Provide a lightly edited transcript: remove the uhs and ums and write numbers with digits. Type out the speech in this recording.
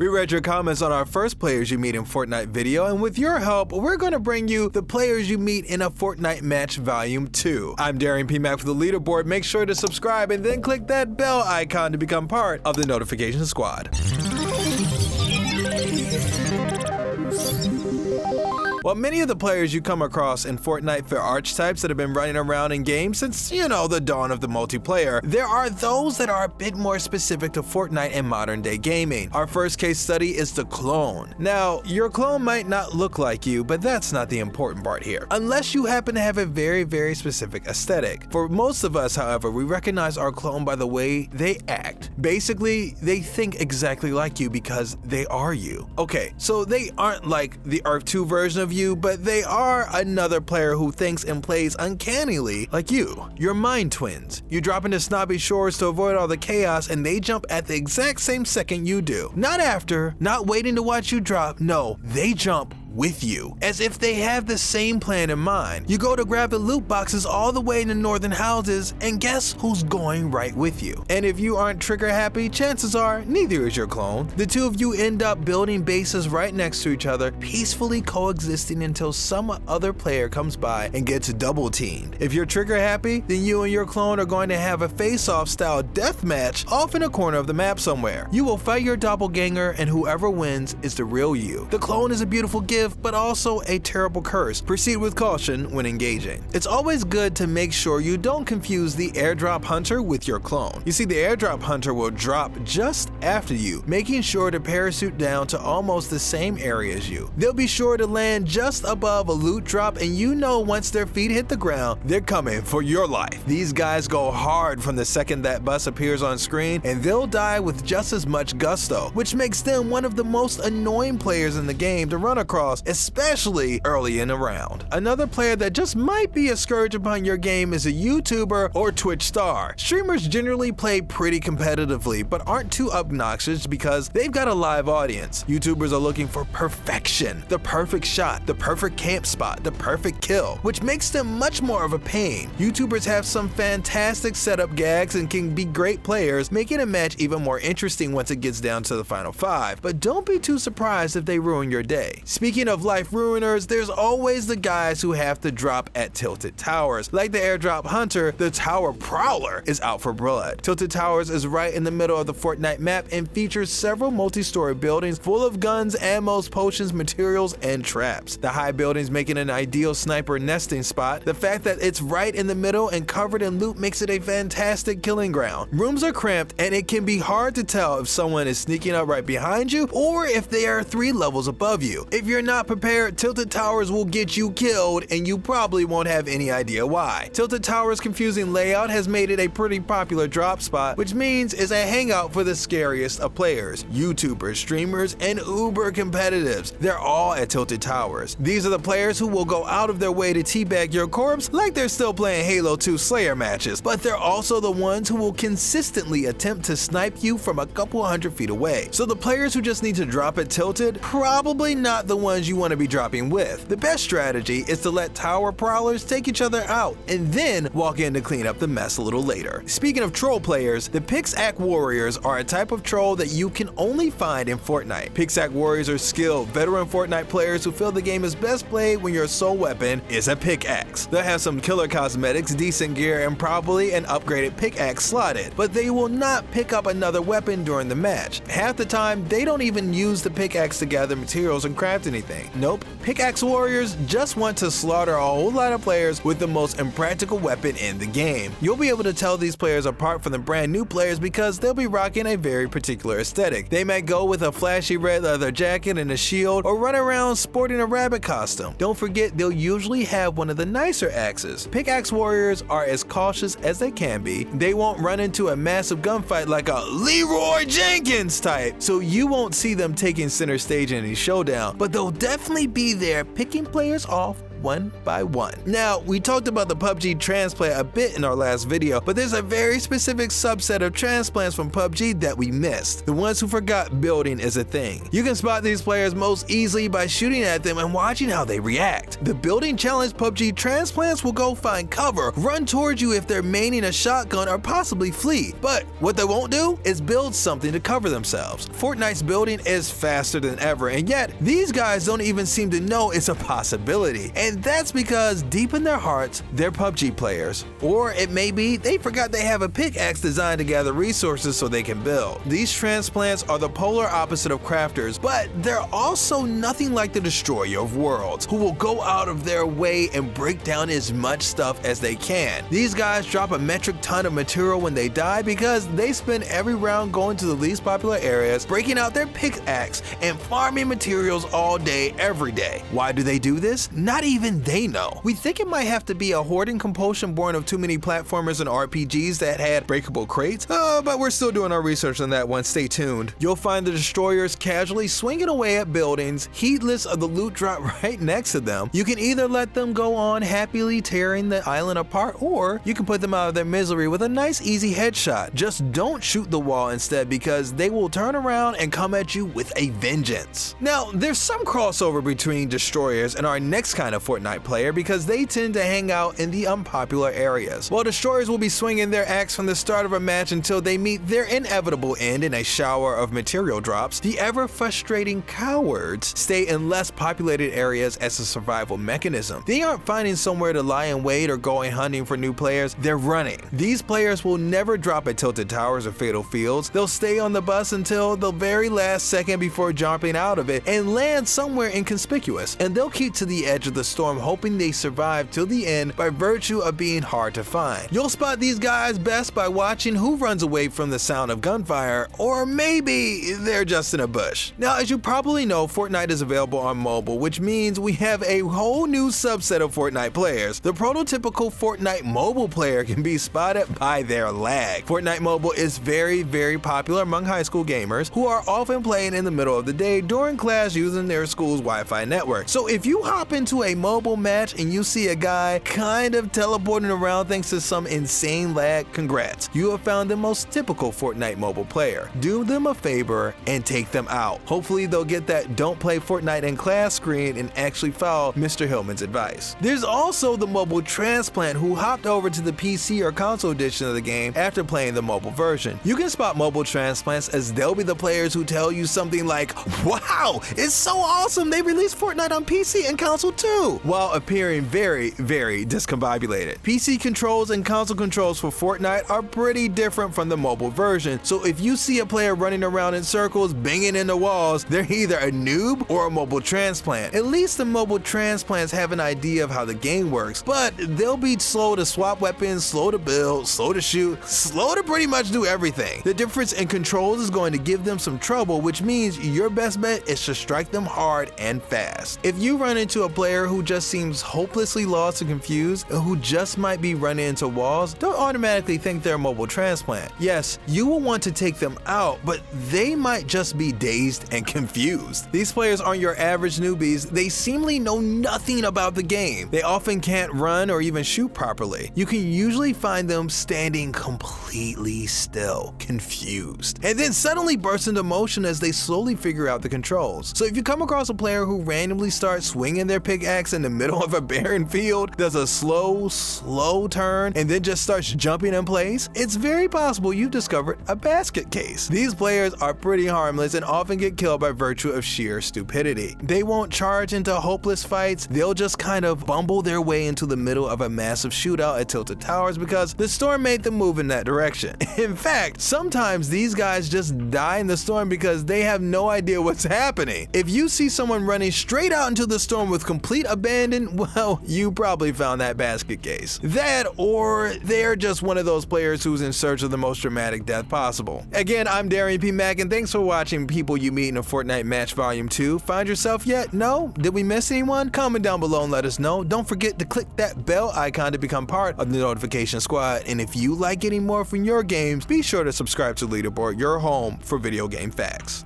We read your comments on our first players you meet in Fortnite video, and with your help, we're going to bring you the players you meet in a Fortnite match volume 2. I'm Darrian P. Mack for the Leaderboard. Make sure to subscribe and then click that bell icon to become part of the notification squad. While many of the players you come across in Fortnite fit archetypes that have been running around in games since, the dawn of the multiplayer, there are those that are a bit more specific to Fortnite and modern day gaming. Our first case study is the clone. Now, your clone might not look like you, but that's not the important part here, unless you happen to have a very, very specific aesthetic. For most of us, however, we recognize our clone by the way they act. Basically, they think exactly like you because they are you. Okay, so they aren't like the Earth 2 version of you, but they are another player who thinks and plays uncannily like you. You're mind twins. You drop into snobby shores to avoid all the chaos, and they jump at the exact same second you do. Not after, not waiting to watch you drop. No, they jump with you, as if they have the same plan in mind. You go to grab the loot boxes all the way in the northern houses, and guess who's going right with you? And if you aren't trigger happy, chances are neither is your clone. The two of you end up building bases right next to each other, peacefully coexisting until some other player comes by and gets double teamed. If you're trigger happy, then you and your clone are going to have a face-off style death match off in a corner of the map somewhere. You will fight your doppelganger, and whoever wins is the real you. The clone is a beautiful gift, but also a terrible curse. Proceed with caution when engaging. It's always good to make sure you don't confuse the airdrop hunter with your clone. You see, the airdrop hunter will drop just after you, making sure to parachute down to almost the same area as you. They'll be sure to land just above a loot drop, and once their feet hit the ground, they're coming for your life. These guys go hard from the second that bus appears on screen, and they'll die with just as much gusto, which makes them one of the most annoying players in the game to run across, especially early in the round. Another player that just might be a scourge upon your game is a YouTuber or Twitch star. Streamers generally play pretty competitively, but aren't too obnoxious because they've got a live audience. YouTubers are looking for perfection, the perfect shot, the perfect camp spot, the perfect kill, which makes them much more of a pain. YouTubers have some fantastic setup gags and can be great players, making a match even more interesting once it gets down to the final 5, but don't be too surprised if they ruin your day. Speaking of life ruiners, there's always the guys who have to drop at tilted towers. Like the airdrop hunter, the tower prowler is out for blood. Tilted towers is right in the middle of the Fortnite map and features several multi-story buildings full of guns, ammos, potions, materials, and traps. The high buildings make it an ideal sniper nesting spot. The fact that it's right in the middle and covered in loot makes it a fantastic killing ground. Rooms are cramped, and it can be hard to tell if someone is sneaking up right behind you or if they are 3 levels above you. If you're not prepared, tilted towers will get you killed, and you probably won't have any idea why. Tilted towers' confusing layout has made it a pretty popular drop spot, which means it's a hangout for the scariest of players, YouTubers, streamers, and uber competitives. They're all at tilted towers. These are the players who will go out of their way to teabag your corpse like they're still playing Halo 2 Slayer matches, but they're also the ones who will consistently attempt to snipe you from a couple hundred feet away. So the players who just need to drop it tilted, probably not the ones you want to be dropping with. The best strategy is to let tower prowlers take each other out and then walk in to clean up the mess a little later. Speaking of troll players, the pickaxe warriors are a type of troll that you can only find in Fortnite. Pickaxe warriors are skilled, veteran Fortnite players who feel the game is best played when your sole weapon is a pickaxe. They'll have some killer cosmetics, decent gear, and probably an upgraded pickaxe slotted, but they will not pick up another weapon during the match. Half the time, they don't even use the pickaxe to gather materials and craft anything. Nope, pickaxe warriors just want to slaughter a whole lot of players with the most impractical weapon in the game. You'll be able to tell these players apart from the brand new players because they'll be rocking a very particular aesthetic. They might go with a flashy red leather jacket and a shield, or run around sporting a rabbit costume. Don't forget, they'll usually have one of the nicer axes. Pickaxe warriors are as cautious as they can be. They won't run into a massive gunfight like a Leroy Jenkins type, so you won't see them taking center stage in any showdown, but they'll definitely be there picking players off one by one. Now, we talked about the PUBG transplant a bit in our last video, but there's a very specific subset of transplants from PUBG that we missed. The ones who forgot building is a thing. You can spot these players most easily by shooting at them and watching how they react. The building challenge PUBG transplants will go find cover, run towards you if they're maining a shotgun, or possibly flee. But what they won't do is build something to cover themselves. Fortnite's building is faster than ever, and yet these guys don't even seem to know it's a possibility. And that's because deep in their hearts, they're PUBG players. Or it may be they forgot they have a pickaxe designed to gather resources so they can build. These transplants are the polar opposite of crafters, but they're also nothing like the destroyer of worlds, who will go out of their way and break down as much stuff as they can. These guys drop a metric ton of material when they die because they spend every round going to the least popular areas, breaking out their pickaxe and farming materials all day, every day. Why do they do this? Not even they know. We think it might have to be a hoarding compulsion born of too many platformers and RPGs that had breakable crates, but we're still doing our research on that one. Stay tuned. You'll find the destroyers casually swinging away at buildings, heedless of the loot drop right next to them. You can either let them go on happily tearing the island apart, or you can put them out of their misery with a nice easy headshot. Just don't shoot the wall instead, because they will turn around and come at you with a vengeance. Now, there's some crossover between destroyers and our next kind of Fortnite player, because they tend to hang out in the unpopular areas. While destroyers will be swinging their axe from the start of a match until they meet their inevitable end in a shower of material drops, the ever frustrating cowards stay in less populated areas as a survival mechanism. They aren't finding somewhere to lie in wait or going hunting for new players, they're running. These players will never drop at tilted towers or fatal fields. They'll stay on the bus until the very last second before jumping out of it and land somewhere inconspicuous, and they'll keep to the edge of the storm hoping they survive till the end by virtue of being hard to find. You'll spot these guys best by watching who runs away from the sound of gunfire, or maybe they're just in a bush. Now, as you probably know, Fortnite is available on mobile, which means we have a whole new subset of Fortnite players. The prototypical Fortnite mobile player can be spotted by their lag. Fortnite Mobile is very, very popular among high school gamers who are often playing in the middle of the day during class using their school's Wi-Fi network. So if you hop into a mobile match and you see a guy kind of teleporting around thanks to some insane lag, congrats. You have found the most typical Fortnite mobile player. Do them a favor and take them out. Hopefully they'll get that "don't play Fortnite in class" screen and actually follow Mr. Hillman's advice. There's also the mobile transplant who hopped over to the PC or console edition of the game after playing the mobile version. You can spot mobile transplants as they'll be the players who tell you something like, "Wow, it's so awesome, they released Fortnite on PC and console too," while appearing very, very discombobulated. PC controls and console controls for Fortnite are pretty different from the mobile version, so if you see a player running around in circles banging into walls, they're either a noob or a mobile transplant. At least the mobile transplants have an idea of how the game works, but they'll be slow to swap weapons, slow to build, slow to shoot, slow to pretty much do everything. The difference in controls is going to give them some trouble, which means your best bet is to strike them hard and fast. If you run into a player who just seems hopelessly lost and confused, or who just might be running into walls, don't automatically think they're a mobile transplant. Yes, you will want to take them out, but they might just be dazed and confused. These players aren't your average newbies. They seemingly know nothing about the game. They often can't run or even shoot properly. You can usually find them standing completely still, confused, and then suddenly burst into motion as they slowly figure out the controls. So if you come across a player who randomly starts swinging their pickaxe in the middle of a barren field, does a slow turn, and then just starts jumping in place, it's very possible you've discovered a basket case. These players are pretty harmless and often get killed by virtue of sheer stupidity. They won't charge into hopeless fights, they'll just kind of bumble their way into the middle of a massive shootout at tilted towers because the storm made them move in that direction. In fact, sometimes these guys just die in the storm because they have no idea what's happening. If you see someone running straight out into the storm with complete abandon, well, you probably found that basket case. That, or they're just one of those players who's in search of the most dramatic death possible. Again, I'm Darrian P. Mack, and thanks for watching People You Meet in a Fortnite Match Volume 2. Find yourself yet? No? Did we miss anyone? Comment down below and let us know. Don't forget to click that bell icon to become part of the notification squad. And if you like getting more from your games, be sure to subscribe to Leaderboard, your home for video game facts.